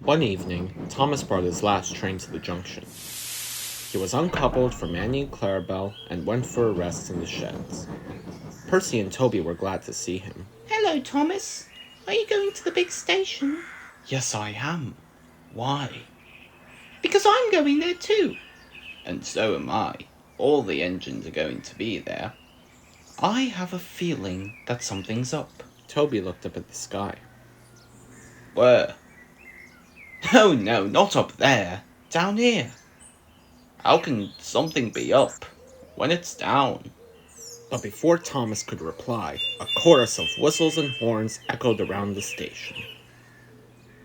One evening, Thomas brought his last train to the junction. He was uncoupled from Annie and Clarabelle and went for a rest in the sheds. Percy and Toby were glad to see him. Hello, Thomas. Are you going to the big station? Yes, I am. Why? Because I'm going there too. And so am I. All the engines are going to be there. I have a feeling that something's up. Toby looked up at the sky. Where? Oh no, not up there. Down here. How can something be up when it's down? But before Thomas could reply, a chorus of whistles and horns echoed around the station.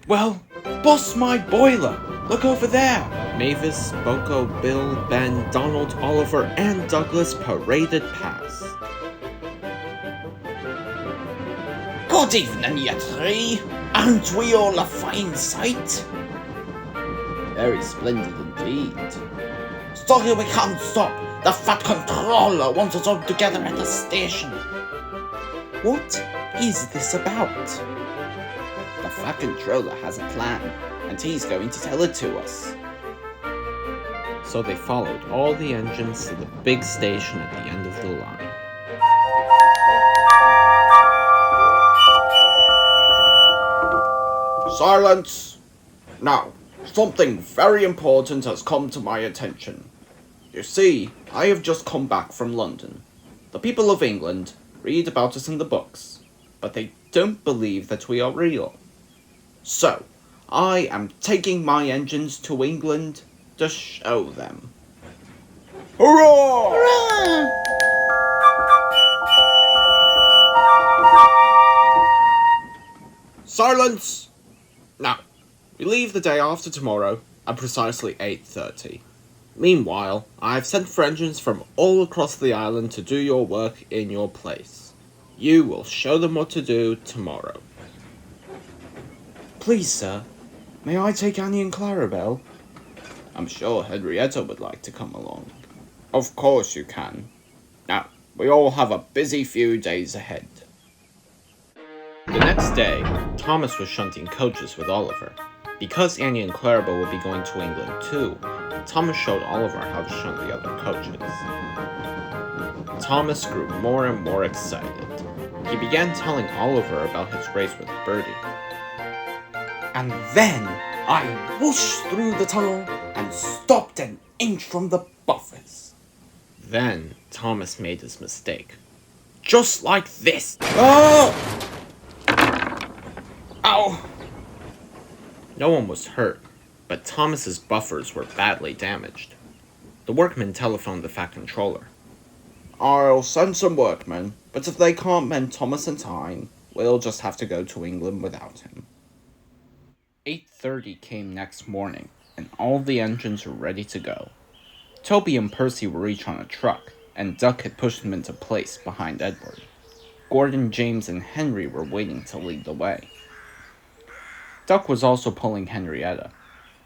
Well, bust my boiler! Look over there! Mavis, Boko, Bill, Ben, Donald, Oliver, and Douglas paraded past. Good evening, you three. Aren't we all a fine sight? Very splendid indeed. Sorry we can't stop. The Fat Controller wants us all together at the station. What is this about? The Fat Controller has a plan, and he's going to tell it to us. So they followed all the engines to the big station at the end of the line. Silence! Now, something very important has come to my attention. You see, I have just come back from London. The people of England read about us in the books, but they don't believe that we are real. So, I am taking my engines to England to show them. Hurrah! Hurrah! Silence! Now, we leave the day after tomorrow at precisely 8:30. Meanwhile, I have sent for engines from all across the island to do your work in your place. You will show them what to do tomorrow. Please, sir, may I take Annie and Clarabelle? I'm sure Henrietta would like to come along. Of course you can. Now, we all have a busy few days ahead. The next day, Thomas was shunting coaches with Oliver. Because Annie and Clarabelle would be going to England too, Thomas showed Oliver how to shunt the other coaches. Thomas grew more and more excited. He began telling Oliver about his race with Bertie. And then I whooshed through the tunnel and stopped an inch from the buffers. Then Thomas made his mistake. Just like this! Oh! Ow! No one was hurt, but Thomas's buffers were badly damaged. The workmen telephoned the Fat Controller. I'll send some workmen, but if they can't mend Thomas in time, we'll just have to go to England without him. 8:30 came next morning, and all the engines were ready to go. Toby and Percy were each on a truck, and Duck had pushed them into place behind Edward. Gordon, James, and Henry were waiting to lead the way. Duck was also pulling Henrietta.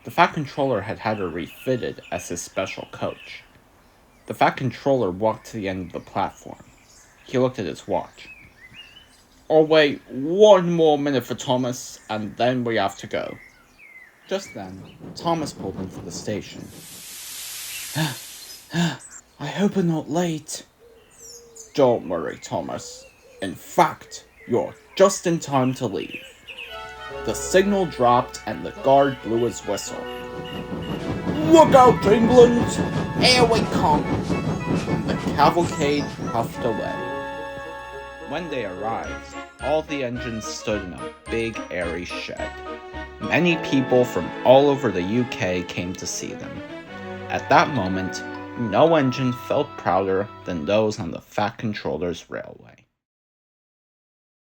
The Fat Controller had had her refitted as his special coach. The Fat Controller walked to the end of the platform. He looked at his watch. I'll wait one more minute for Thomas, and then we have to go. Just then, Thomas pulled into the station. I hope we're not late. Don't worry, Thomas. In fact, you're just in time to leave. The signal dropped and the guard blew his whistle. Look out, England! Here we come! And the cavalcade puffed away. When they arrived, all the engines stood in a big, airy shed. Many people from all over the UK came to see them. At that moment, no engine felt prouder than those on the Fat Controller's railway.